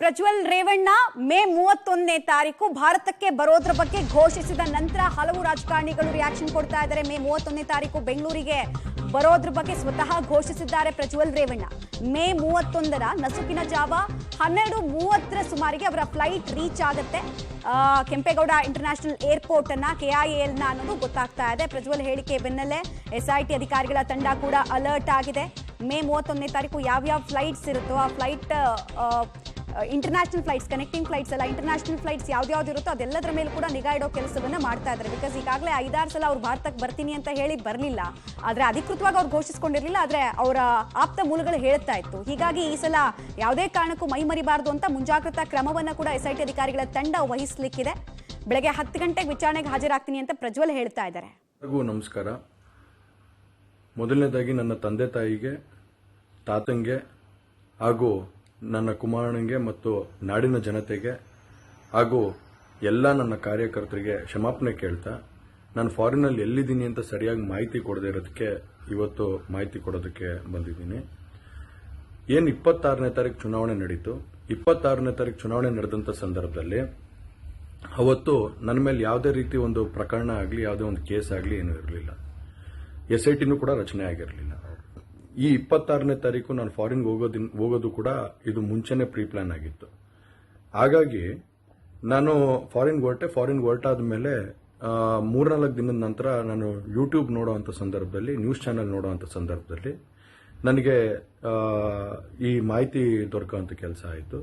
ಪ್ರಜ್ವಲ್ ರೇವಣ್ಣ ಮೇ 31ನೇ ತಾರೀಕು ಭಾರತಕ್ಕೆ ಬರೋದ್ರ ಬಗ್ಗೆ ಘೋಷಿಸಿದ ನಂತರ ಹಲವು ರಾಜಕಾರಣಿಗಳು ರಿಯಾಕ್ಷನ್ ಕೊಡ್ತಾ ಇದ್ದಾರೆ. ಮೇ 31ನೇ ತಾರೀಕು ಬೆಂಗಳೂರಿಗೆ ಬರೋದ್ರ ಬಗ್ಗೆ ಸ್ವತಃ ಘೋಷಿಸಿದ್ದಾರೆ ಪ್ರಜ್ವಲ್ ರೇವಣ್ಣ. ಮೇ 31ರ ನಸುಕಿನ ಜಾವ 12:30 ಸುಮಾರಿಗೆ ಅವರ ಫ್ಲೈಟ್ ರೀಚ್ ಆಗುತ್ತೆ ಕೆಂಪೇಗೌಡ ಇಂಟರ್ನ್ಯಾಷನಲ್ ಏರ್ಪೋರ್ಟ್ ಅನ್ನ, KIAL ನ ಅನ್ನೋದು ಗೊತ್ತಾಗ್ತಾ ಇದೆ. ಪ್ರಜ್ವಲ್ ಹೇಳಿಕೆ ಬೆನ್ನಲ್ಲೇ SIT ಅಧಿಕಾರಿಗಳ ತಂಡ ಕೂಡ ಅಲರ್ಟ್ ಆಗಿದೆ. ಮೇ 31ನೇ ತಾರೀಕು ಯಾವ್ಯಾವ ಫ್ಲೈಟ್ಸ್ ಇರುತ್ತೋ ಆ flight international flights, connecting flights ಅಲ್ಲ, ಇಂಟರ್ನ್ಯಾಷನಲ್ ಫ್ಲೈಟ್ಸ್ ಯಾವ್ದು ಇರುತ್ತೋ ಅದೆಲ್ಲದರ ಮೇಲೆ ಕೂಡ ನಿಗಾ ಇಡೋ ಕೆಲಸವನ್ನ ಮಾಡ್ತಾ ಇದ್ದಾರೆ. ಬಿಕಾಸ್ ಈಗಾಗಲೇ 5-6 ಸಲ ಅವ್ರು ಭಾರತಕ್ಕೆ ಬರ್ತೀನಿ ಅಂತ ಹೇಳಿ ಬರಲಿಲ್ಲ, ಆದ್ರೆ ಅಧಿಕೃತವಾಗಿ ಅವ್ರು ಘೋಷಿಸಿಕೊಂಡಿರಲಿಲ್ಲ, ಆದ್ರೆ ಅವರ ಆಪ್ತ ಮೂಲಗಳು ಹೇಳ್ತಾ ಇತ್ತು. ಹೀಗಾಗಿ ಈ ಸಲ ಯಾವುದೇ ಕಾರಣಕ್ಕೂ ಮೈ ಮರಿಬಾರದು ಅಂತ ಮುಂಜಾಗ್ರತಾ ಕ್ರಮವನ್ನ ಕೂಡ SIT ಅಧಿಕಾರಿಗಳ ತಂಡ ವಹಿಸಲಿಕ್ಕಿದೆ. ಬೆಳಗ್ಗೆ 10 ಗಂಟೆಗೆ ವಿಚಾರಣೆಗೆ ಹಾಜರಾಗ್ತೀನಿ ಅಂತ ಪ್ರಜ್ವಲ್ ಹೇಳ್ತಾ ಇದ್ದಾರೆ. ನಮಸ್ಕಾರ. ಮೊದಲನೇದಾಗಿ ನನ್ನ ತಂದೆ ತಾಯಿಗೆ, ತಾತಂಗೆ ಹಾಗೂ ನನ್ನ ಕುಮಾರನಿಗೆ ಮತ್ತು ನಾಡಿನ ಜನತೆಗೆ ಹಾಗೂ ಎಲ್ಲ ನನ್ನ ಕಾರ್ಯಕರ್ತರಿಗೆ ಕ್ಷಮಾಪಣೆ ಕೇಳ್ತಾ, ನಾನು ಫಾರಿನಲ್ಲಿ ಎಲ್ಲಿದ್ದೀನಿ ಅಂತ ಸರಿಯಾಗಿ ಮಾಹಿತಿ ಕೊಡದೇ ಇರೋದಕ್ಕೆ ಇವತ್ತು ಮಾಹಿತಿ ಕೊಡೋದಕ್ಕೆ ಬಂದಿದ್ದೀನಿ. ಏನು 26ನೇ ತಾರೀಕು ಚುನಾವಣೆ ನಡೀತು. 26ನೇ ತಾರೀಕು ಚುನಾವಣೆ ನಡೆದಂಥ ಸಂದರ್ಭದಲ್ಲಿ ಅವತ್ತು ನನ್ನ ಮೇಲೆ ಯಾವುದೇ ರೀತಿ ಒಂದು ಪ್ರಕರಣ ಆಗಲಿ, ಯಾವುದೇ ಒಂದು ಕೇಸ್ ಆಗಲಿ ಏನೂ ಇರಲಿಲ್ಲ. SITನೂ ಕೂಡ ರಚನೆ ಆಗಿರಲಿಲ್ಲ. ಈ 26ನೇ ತಾರೀಕು ನಾನು ಫಾರಿನ್ ಹೋಗೋದು ಕೂಡ ಇದು ಮುಂಚೆನೆ ಪ್ರೀ ಪ್ಲಾನ್ ಆಗಿತ್ತು. ಹಾಗಾಗಿ ನಾನು ಫಾರಿನ್ ಹೊರಟಾದ ಮೇಲೆ 3-4 ದಿನದ ನಂತರ ನಾನು ಯೂಟ್ಯೂಬ್ ನೋಡುವಂಥ ಸಂದರ್ಭದಲ್ಲಿ, ನ್ಯೂಸ್ ಚಾನೆಲ್ ನೋಡುವಂಥ ಸಂದರ್ಭದಲ್ಲಿ ನನಗೆ ಈ ಮಾಹಿತಿ ದೊರಕುವಂಥ ಕೆಲಸ ಆಯಿತು.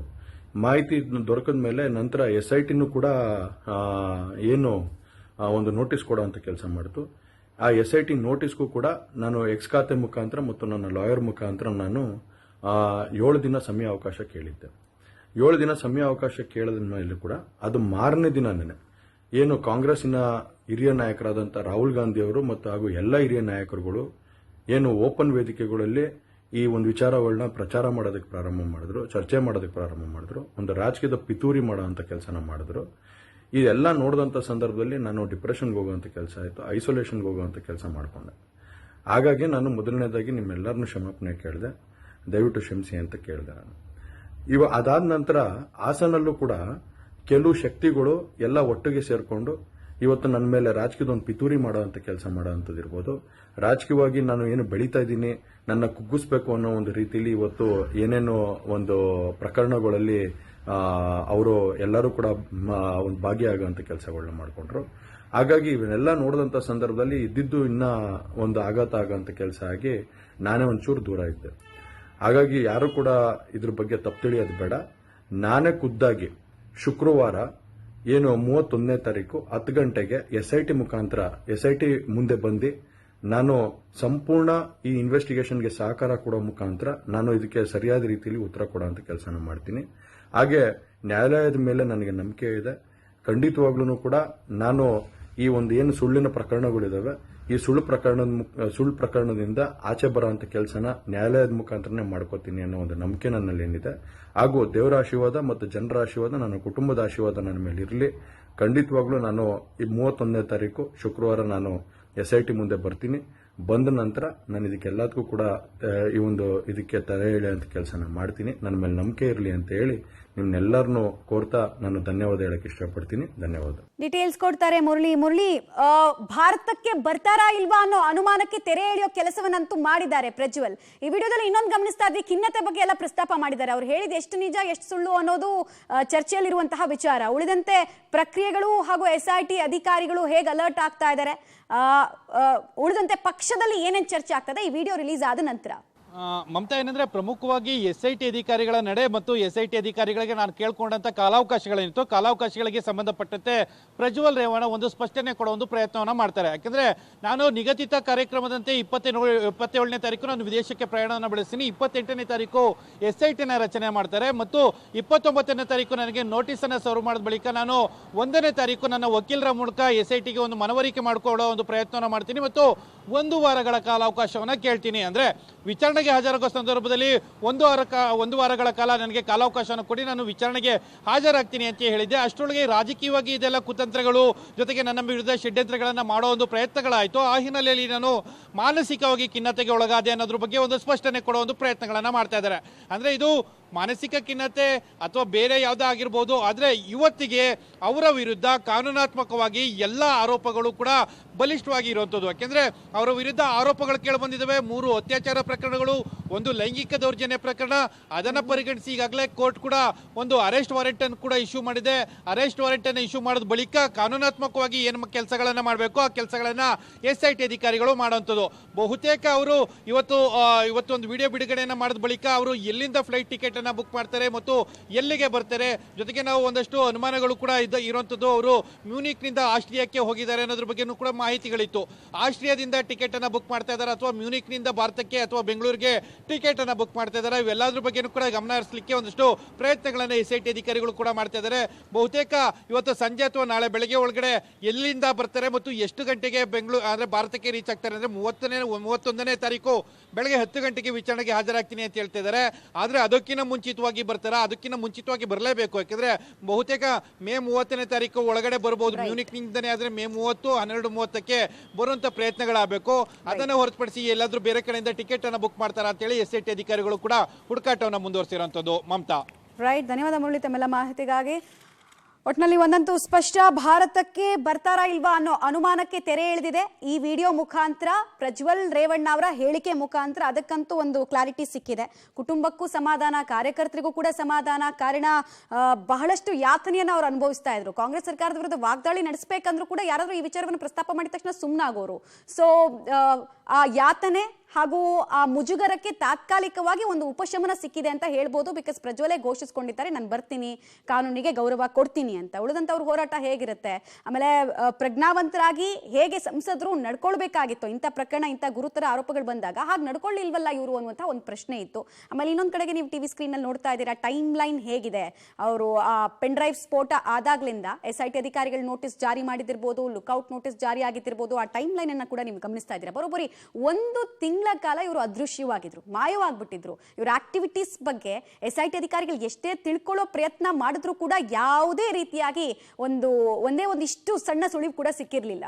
ಮಾಹಿತಿ ದೊರಕಿದ ಮೇಲೆ ನಂತರ SITನೂ ಕೂಡ ಏನು ಒಂದು ನೋಟಿಸ್ ಕೊಡುವಂಥ ಕೆಲಸ ಮಾಡಿತು. ಆ SIT ನೋಟಿಸ್ಗೂ ಕೂಡ ನಾನು ಎಕ್ಸ್ ಖಾತೆ ಮುಖಾಂತರ ಮತ್ತು ನನ್ನ ಲಾಯರ್ ಮುಖಾಂತರ ನಾನು 7 ದಿನ ಸಮಯ ಅವಕಾಶ ಕೇಳಿದ್ದೆ. 7 ದಿನ ಸಮಯ ಅವಕಾಶ ಕೇಳಿದ ಮೇಲೆ ಕೂಡ ಅದು ಮಾರನೇ ದಿನನೇ ಏನು ಕಾಂಗ್ರೆಸ್ಸಿನ ಹಿರಿಯ ನಾಯಕರಾದಂಥ ರಾಹುಲ್ ಗಾಂಧಿ ಅವರು ಮತ್ತು ಹಾಗೂ ಎಲ್ಲ ಹಿರಿಯ ನಾಯಕರುಗಳು ಏನು ಓಪನ್ ವೇದಿಕೆಗಳಲ್ಲಿ ಈ ಒಂದು ವಿಚಾರಗಳನ್ನ ಪ್ರಚಾರ ಮಾಡೋದಕ್ಕೆ ಪ್ರಾರಂಭ ಮಾಡಿದ್ರು, ಚರ್ಚೆ ಮಾಡೋದಕ್ಕೆ ಪ್ರಾರಂಭ ಮಾಡಿದ್ರು, ಒಂದು ರಾಜಕೀಯದ ಪಿತೂರಿ ಮಾಡೋಂಥ ಕೆಲಸನ ಮಾಡಿದ್ರು. ಇದೆಲ್ಲ ನೋಡಿದಂಥ ಸಂದರ್ಭದಲ್ಲಿ ನಾನು ಡಿಪ್ರೆಷನ್ಗೆ ಹೋಗುವಂಥ ಕೆಲಸ ಆಯಿತು, ಐಸೋಲೇಷನ್ಗೆ ಹೋಗುವಂಥ ಕೆಲಸ ಮಾಡಿಕೊಂಡೆ. ಹಾಗಾಗಿ ನಾನು ಮೊದಲನೇದಾಗಿ ನಿಮ್ಮೆಲ್ಲರನ್ನೂ ಕ್ಷಮಾಪಣೆ ಕೇಳಿದೆ, ದಯವಿಟ್ಟು ಕ್ಷಮಿಸಿ ಅಂತ ಕೇಳಿದೆ ನಾನು. ಅದಾದ ನಂತರ ಹಾಸನಲ್ಲೂ ಕೂಡ ಕೆಲವು ಶಕ್ತಿಗಳು ಎಲ್ಲ ಒಟ್ಟಿಗೆ ಸೇರಿಕೊಂಡು ಇವತ್ತು ನನ್ನ ಮೇಲೆ ರಾಜಕೀಯದ ಒಂದು ಪಿತೂರಿ ಮಾಡುವಂಥ ಕೆಲಸ ಮಾಡೋವಂಥದ್ದು ಇರ್ಬೋದು. ರಾಜಕೀಯವಾಗಿ ನಾನು ಏನು ಬೆಳೀತಾ ಇದ್ದೀನಿ, ನನ್ನ ಕುಗ್ಗಿಸ್ಬೇಕು ಅನ್ನೋ ಒಂದು ರೀತಿಯಲ್ಲಿ ಇವತ್ತು ಏನೇನೋ ಒಂದು ಪ್ರಕರಣಗಳಲ್ಲಿ ಅವರು ಎಲ್ಲರೂ ಕೂಡ ಒಂದು ಭಾಗಿಯಾಗುವಂಥ ಕೆಲಸಗಳನ್ನ ಮಾಡಿಕೊಂಡ್ರು. ಹಾಗಾಗಿ ಇವನ್ನೆಲ್ಲ ನೋಡಿದಂಥ ಸಂದರ್ಭದಲ್ಲಿ ಇದ್ದಿದ್ದು ಇನ್ನ ಒಂದು ಆಘಾತ ಆಗೋಂಥ ಕೆಲಸ ಆಗಿ ನಾನೇ ಒಂಚೂರು ದೂರ ಇದ್ದೆ. ಹಾಗಾಗಿ ಯಾರು ಕೂಡ ಇದ್ರ ಬಗ್ಗೆ ತಪ್ಪು ತಿಳಿಯೋದು ಬೇಡ. ನಾನೇ ಖುದ್ದಾಗಿ ಶುಕ್ರವಾರ ಏನು 31ನೇ ತಾರೀಕು 10 ಗಂಟೆಗೆ SIT ಮುಖಾಂತರ SIT ಮುಂದೆ ಬಂದು ನಾನು ಸಂಪೂರ್ಣ ಈ ಇನ್ವೆಸ್ಟಿಗೇಷನ್ಗೆ ಸಹಕಾರ ಕೊಡೋ ಮುಖಾಂತರ ನಾನು ಇದಕ್ಕೆ ಸರಿಯಾದ ರೀತಿಯಲ್ಲಿ ಉತ್ತರ ಕೊಡೋಂಥ ಕೆಲಸನ ಮಾಡ್ತೀನಿ. ಹಾಗೆ ನ್ಯಾಯಾಲಯದ ಮೇಲೆ ನನಗೆ ನಂಬಿಕೆ ಇದೆ. ಖಂಡಿತವಾಗ್ಲೂ ಕೂಡ ನಾನು ಈ ಒಂದು ಏನು ಸುಳ್ಳಿನ ಪ್ರಕರಣಗಳಿದಾವೆ, ಈ ಸುಳ್ಳು ಪ್ರಕರಣದಿಂದ ಆಚೆ ಬರೋಂಥ ಕೆಲಸನ ನ್ಯಾಯಾಲಯದ ಮುಖಾಂತರನೇ ಮಾಡ್ಕೋತೀನಿ ಅನ್ನೋ ಒಂದು ನಂಬಿಕೆ ನನ್ನಲ್ಲಿ ಏನಿದೆ. ಹಾಗೂ ದೇವರ ಆಶೀರ್ವಾದ ಮತ್ತು ಜನರ ಆಶೀರ್ವಾದ, ನನ್ನ ಕುಟುಂಬದ ಆಶೀರ್ವಾದ ನನ್ನ ಮೇಲೆ ಇರಲಿ. ಖಂಡಿತವಾಗ್ಲೂ ನಾನು ಈ 31ನೇ ತಾರೀಕು ಶುಕ್ರವಾರ ನಾನು SIT ಮುಂದೆ ಬರ್ತೀನಿ. ಬಂದ ನಂತರ ನಾನು ಇದಕ್ಕೆಲ್ಲದಕ್ಕೂ ಕೂಡ ಈ ಒಂದು ಇದಕ್ಕೆ ತಲೆ ಎಳೆಯುವಂಥ ಕೆಲಸನ ಮಾಡ್ತೀನಿ. ನನ್ನ ಮೇಲೆ ನಂಬಿಕೆ ಇರಲಿ ಅಂತ ಹೇಳಿ ನಿಮ್ನೆಲ್ಲರನ್ನೂ ಕೋರ್ತಾ ನಾನು ಧನ್ಯವಾದ ಹೇಳಕ್ಕೆ ಇಷ್ಟಪಡ್ತೀನಿ. ಧನ್ಯವಾದ. ಡೀಟೇಲ್ಸ್ ಕೊಡ್ತಾರೆ ಮುರಳಿ. ಭಾರತಕ್ಕೆ ಬರ್ತಾರಾ ಇಲ್ವಾ ಅನ್ನೋ ಅನುಮಾನಕ್ಕೆ ತೆರೆ ಎಳೆಯೋ ಕೆಲಸವನ್ನಂತೂ ಮಾಡಿದ್ದಾರೆ ಪ್ರಜ್ವಲ್. ಈ ವಿಡಿಯೋದಲ್ಲಿ ಇನ್ನೊಂದು ಗಮನಿಸ್ತಾ ಇದ್ವಿ, ಖಿನ್ನತೆ ಬಗ್ಗೆ ಎಲ್ಲ ಪ್ರಸ್ತಾಪ ಮಾಡಿದ್ದಾರೆ. ಅವ್ರು ಹೇಳಿದ ಎಷ್ಟು ನಿಜ ಎಷ್ಟು ಸುಳ್ಳು ಅನ್ನೋದು ಚರ್ಚೆಯಲ್ಲಿರುವಂತಹ ವಿಚಾರ. ಉಳಿದಂತೆ ಪ್ರಕ್ರಿಯೆಗಳು ಹಾಗೂ SIT ಅಧಿಕಾರಿಗಳು ಹೇಗೆ ಅಲರ್ಟ್ ಆಗ್ತಾ ಇದ್ದಾರೆ, ಉಳಿದಂತೆ ಪಕ್ಷದಲ್ಲಿ ಏನೇನು ಚರ್ಚೆ ಆಗ್ತದೆ ಈ ವಿಡಿಯೋ ರಿಲೀಸ್ ಆದ ನಂತರ. ಮಮತಾ, ಏನಂದ್ರೆ ಪ್ರಮುಖವಾಗಿ SIT ಅಧಿಕಾರಿಗಳ ನಡೆ ಮತ್ತು SIT ಅಧಿಕಾರಿಗಳಿಗೆ ನಾನು ಕೇಳ್ಕೊಂಡಂತ ಕಾಲಾವಕಾಶಗಳೇನಿತ್ತು, ಕಾಲಾವಕಾಶಗಳಿಗೆ ಸಂಬಂಧಪಟ್ಟಂತೆ ಪ್ರಜ್ವಲ್ ರೇವಣ್ಣ ಒಂದು ಸ್ಪಷ್ಟನೆ ಕೊಡೋ ಒಂದು ಪ್ರಯತ್ನವನ್ನ ಮಾಡ್ತಾರೆ. ಯಾಕಂದ್ರೆ ನಾನು ನಿಗದಿತ ಕಾರ್ಯಕ್ರಮದಂತೆ 27ನೇ ತಾರೀಕು ನಾನು ವಿದೇಶಕ್ಕೆ ಪ್ರಯಾಣವನ್ನು ಬೆಳೆಸ್ತೀನಿ. 28ನೇ ತಾರೀಕು SITನ ರಚನೆ ಮಾಡ್ತಾರೆ ಮತ್ತು 29ನೇ ತಾರೀಕು ನನಗೆ ನೋಟಿಸ್ ಅನ್ನ ಸರ್ವ್ ಮಾಡಿದ ಬಳಿಕ ನಾನು 1ನೇ ತಾರೀಕು ನನ್ನ ವಕೀಲರ ಮೂಲಕ SITಗೆ ಒಂದು ಮನವರಿಕೆ ಮಾಡಿಕೊಳ್ಳೋ ಒಂದು ಪ್ರಯತ್ನವನ್ನು ಮಾಡ್ತೀನಿ ಮತ್ತು 1 ವಾರಗಳ ಕಾಲಾವಕಾಶವನ್ನ ಕೇಳ್ತೀನಿ. ಅಂದ್ರೆ ವಿಚಾರಣೆಗೆ ಹಾಜರಾಗುವ ಸಂದರ್ಭದಲ್ಲಿ 1 ವಾರಗಳ ಕಾಲ ನನಗೆ ಕಾಲಾವಕಾಶವನ್ನು ಕೊಡಿ, ನಾನು ವಿಚಾರಣೆಗೆ ಹಾಜರಾಗ್ತೀನಿ ಅಂತ ಹೇಳಿದ್ದೆ. ಅಷ್ಟರೊಳಗೆ ರಾಜಕೀಯವಾಗಿ ಇದೆಲ್ಲ ಕುತಂತ್ರಗಳು ಜೊತೆಗೆ ನನ್ನ ವಿರುದ್ಧ ಷಡ್ಯಂತ್ರಗಳನ್ನು ಮಾಡೋ ಒಂದು ಪ್ರಯತ್ನಗಳಾಯಿತು. ಆ ಹಿನ್ನೆಲೆಯಲ್ಲಿ ನಾನು ಮಾನಸಿಕವಾಗಿ ಖಿನ್ನತೆಗೆ ಒಳಗಾದೆ ಅನ್ನೋದ್ರ ಬಗ್ಗೆ ಒಂದು ಸ್ಪಷ್ಟನೆ ಕೊಡೋ ಒಂದು ಪ್ರಯತ್ನಗಳನ್ನು ಮಾಡ್ತಾ ಇದ್ದಾರೆ. ಅಂದ್ರೆ ಇದು ಮಾನಸಿಕ ಖಿನ್ನತೆ ಅಥವಾ ಬೇರೆ ಯಾವುದೇ ಆಗಿರ್ಬೋದು. ಆದರೆ ಇವತ್ತಿಗೆ ಅವರ ವಿರುದ್ಧ ಕಾನೂನಾತ್ಮಕವಾಗಿ ಎಲ್ಲ ಆರೋಪಗಳು ಕೂಡ ಬಲಿಷ್ಠವಾಗಿ ಇರುವಂಥದ್ದು. ಯಾಕೆಂದ್ರೆ ಅವರ ವಿರುದ್ಧ ಆರೋಪಗಳು ಕೇಳಿ ಬಂದಿದ್ದಾವೆ. 3 ಅತ್ಯಾಚಾರ ಪ್ರಕರಣಗಳು, 1 ಲೈಂಗಿಕ ದೌರ್ಜನ್ಯ ಪ್ರಕರಣ. ಅದನ್ನ ಪರಿಗಣಿಸಿ ಈಗಾಗಲೇ ಕೋರ್ಟ್ ಕೂಡ ಒಂದು ಅರೆಸ್ಟ್ ವಾರೆಂಟ್ ಅನ್ನು ಕೂಡ ಇಶ್ಯೂ ಮಾಡಿದೆ. ಅರೆಸ್ಟ್ ವಾರೆಂಟ್ ಅನ್ನು ಇಶ್ಯೂ ಮಾಡಿದ ಬಳಿಕ ಕಾನೂನಾತ್ಮಕವಾಗಿ ಏನು ಕೆಲಸಗಳನ್ನ ಮಾಡಬೇಕು ಆ ಕೆಲಸಗಳನ್ನ SIT ಅಧಿಕಾರಿಗಳು ಮಾಡುವಂಥದ್ದು. ಬಹುತೇಕ ಅವರು ಇವತ್ತೊಂದು ವಿಡಿಯೋ ಬಿಡುಗಡೆಯನ್ನ ಮಾಡಿದ ಬಳಿಕ ಅವರು ಎಲ್ಲಿಂದ ಫ್ಲೈಟ್ ಟಿಕೆಟ್ ಅನ್ನ ಬುಕ್ ಮಾಡ್ತಾರೆ ಮತ್ತು ಎಲ್ಲಿಗೆ ಬರ್ತಾರೆ, ಜೊತೆಗೆ ನಾವು ಒಂದಷ್ಟು ಅನುಮಾನಗಳು ಕೂಡ ಇರುವಂತದ್ದು. ಅವರು ಮ್ಯೂನಿಕ್ ನಿಂದ ಆಸ್ಟ್ರಿಯಾಕ್ಕೆ ಹೋಗಿದ್ದಾರೆ ಅನ್ನೋದ್ರ ಬಗ್ಗೆನೂ ಕೂಡ ಮಾಹಿತಿಗಳಿತ್ತು. ಆಸ್ಟ್ರಿಯಾದಿಂದ ಟಿಕೆಟ್ ಅನ್ನ ಬುಕ್ ಮಾಡ್ತಾ ಇದ್ದಾರೆ ಅಥವಾ ಮ್ಯೂನಿಕ್ ನಿಂದ ಭಾರತಕ್ಕೆ ಅಥವಾ ಬೆಂಗಳೂರಿಗೆ ಟಿಕೆಟ್ ಅನ್ನ ಬುಕ್ ಮಾಡ್ತಾ ಇದ್ದಾರೆ. ಇವೆಲ್ಲದ್ರ ಬಗ್ಗೆನೂ ಕೂಡ ಗಮನ ಹರಿಸಲಿಕ್ಕೆ ಒಂದಷ್ಟು ಪ್ರಯತ್ನಗಳನ್ನ SIT ಅಧಿಕಾರಿಗಳು ಕೂಡ ಮಾಡ್ತಾ ಇದ್ದಾರೆ. ಬಹುತೇಕ ಇವತ್ತು ಸಂಜೆ ಅಥವಾ ನಾಳೆ ಬೆಳಗ್ಗೆ ಒಳಗಡೆ ಎಲ್ಲಿಂದ ಬರ್ತಾರೆ ಮತ್ತು ಎಷ್ಟು ಗಂಟೆಗೆ ಬೆಂಗಳೂರು ಅಂದ್ರೆ ಭಾರತಕ್ಕೆ ರೀಚ್ ಆಗ್ತಾರೆ ಅಂದ್ರೆ 31ನೇ ತಾರೀಕು ಬೆಳಗ್ಗೆ 10 ಗಂಟೆಗೆ ವಿಚಾರಣೆಗೆ ಹಾಜರಾಗ್ತೀನಿ ಅಂತ ಹೇಳ್ತಾ ಇದ್ದಾರೆ. ಆದ್ರೆ ಅದಕ್ಕಿಂತ ಮುಂಚಿತವಾಗಿ ಬರ್ತಾರಾ? ಅದಕ್ಕಿಂತ ಮುಂಚಿತವಾಗಿ ಬರಲೇಬೇಕು. ಯಾಕಂದ್ರೆ ಬಹುತೇಕ ಮೇ 30ನೇ ತಾರೀಕು ಒಳಗಡೆ ಬರಬಹುದು. ಮ್ಯೂನಿಕ್ ನಿಂದನೇ ಆದ್ರೆ ಮೇ 30, 12:30ಕ್ಕೆ ಬರುವಂತ ಪ್ರಯತ್ನಗಳಾಗಬೇಕು. ಅದನ್ನ ಹೊರತುಪಡಿಸಿ ಎಲ್ಲಾದ್ರೂ ಬೇರೆ ಕಡೆಯಿಂದ ಟಿಕೆಟ್ ಅನ್ನ ಬುಕ್ ಮಾಡ್ತಾರಾ ಅಂತ ಹೇಳಿ SIT ಅಧಿಕಾರಿಗಳು ಕೂಡ ಹುಡುಕಾಟವನ್ನ ಮುಂದುವರಿಸಿರುವಂತದ್ದು. ಮಮತಾ. ರೈಟ್, ಧನ್ಯವಾದ ಮುರಳಿ ತಮ್ಮೆಲ್ಲ ಮಾಹಿತಿಗಾಗಿ. ಒಟ್ಟಿನಲ್ಲಿ ಒಂದಂತೂ ಸ್ಪಷ್ಟ, ಭಾರತಕ್ಕೆ ಬರ್ತಾರಾ ಇಲ್ವಾ ಅನ್ನೋ ಅನುಮಾನಕ್ಕೆ ತೆರೆ ಎಳೆದಿದೆ ಈ ವಿಡಿಯೋ ಮುಖಾಂತರ. ಪ್ರಜ್ವಲ್ ರೇವಣ್ಣ ಅವರ ಹೇಳಿಕೆ ಮುಖಾಂತರ ಅದಕ್ಕಂತೂ ಒಂದು ಕ್ಲಾರಿಟಿ ಸಿಕ್ಕಿದೆ. ಕುಟುಂಬಕ್ಕೂ ಸಮಾಧಾನ, ಕಾರ್ಯಕರ್ತರಿಗೂ ಕೂಡ ಸಮಾಧಾನ. ಕಾರಣ ಬಹಳಷ್ಟು ಯಾತನೆಯನ್ನು ಅವರು ಅನುಭವಿಸ್ತಾ ಇದ್ರು. ಕಾಂಗ್ರೆಸ್ ಸರ್ಕಾರದ ವಿರುದ್ಧ ವಾಗ್ದಾಳಿ ನಡೆಸಬೇಕಂದ್ರೂ ಕೂಡ ಯಾರಾದ್ರೂ ಈ ವಿಚಾರವನ್ನು ಪ್ರಸ್ತಾಪ ಮಾಡಿದ ತಕ್ಷಣ ಸುಮ್ಮನಾಗೋರು. ಸೊ ಆ ಯಾತನೆ ಹಾಗೂ ಆ ಮುಜುಗರಕ್ಕೆ ತಾತ್ಕಾಲಿಕವಾಗಿ ಒಂದು ಉಪಶಮನ ಸಿಕ್ಕಿದೆ ಅಂತ ಹೇಳ್ಬೋದು. ಬಿಕಾಸ್ ಪ್ರಜ್ವಲೇ ಘೋಷಿಸಿಕೊಂಡಿದ್ದಾರೆ, ನಾನು ಬರ್ತೀನಿ, ಕಾನೂನಿಗೆ ಗೌರವ ಕೊಡ್ತೀನಿ ಅಂತ. ಉಳಿದಂಥವ್ರ ಹೋರಾಟ ಹೇಗಿರುತ್ತೆ? ಆಮೇಲೆ ಪ್ರಜ್ಞಾವಂತರಾಗಿ ಹೇಗೆ ಸಂಸದರು ನಡ್ಕೊಳ್ಬೇಕಾಗಿತ್ತು ಇಂಥ ಪ್ರಕರಣ, ಇಂಥ ಗುರುತರ ಆರೋಪಗಳು ಬಂದಾಗ ಹಾಗೆ ನಡ್ಕೊಳ್ಳಿಲ್ವಲ್ಲ ಇವರು ಅನ್ನುವಂಥ ಒಂದು ಪ್ರಶ್ನೆ ಇತ್ತು. ಆಮೇಲೆ ಇನ್ನೊಂದು ಕಡೆಗೆ ನೀವು TV ಸ್ಕ್ರೀನಲ್ಲಿ ನೋಡ್ತಾ ಇದ್ದೀರಾ, ಟೈಮ್ ಲೈನ್ ಹೇಗಿದೆ. ಅವರು ಆ ಪೆನ್ ಡ್ರೈವ್ ಸ್ಫೋಟ ಆದಾಗ್ಲಿಂದ SIT ಅಧಿಕಾರಿಗಳು ನೋಟಿಸ್ ಜಾರಿ ಮಾಡಿದಿರ್ಬೋದು, ಲುಕ್ಔಟ್ ನೋಟಿಸ್ ಜಾರಿ ಆಗಿದ್ದಿರ್ಬೋದು. ಆ ಟೈಮ್ ಲೈನ್ ಅನ್ನ ಕೂಡ ನೀವು ಗಮನಿಸ್ತಾ ಇದ್ದೀರಾ. ಬರೋಬ್ಬರಿ 1 ತಿಂಗಳ ಕಾಲ ಇವರು ಅದೃಶ್ಯವಾಗಿದ್ರು, ಮಾಯವಾಗ್ಬಿಟ್ಟಿದ್ರು. ಇವರ ಆಕ್ಟಿವಿಟೀಸ್ ಬಗ್ಗೆ SIT ಅಧಿಕಾರಿಗಳು ಎಷ್ಟೇ ತಿಳ್ಕೊಳ್ಳೋ ಪ್ರಯತ್ನ ಮಾಡಿದ್ರು ಕೂಡ ಯಾವುದೇ ರೀತಿಯಾಗಿ ಒಂದೇ ಒಂದಿಷ್ಟು ಸಣ್ಣ ಸುಳಿವು ಕೂಡ ಸಿಕ್ಕಿರ್ಲಿಲ್ಲ.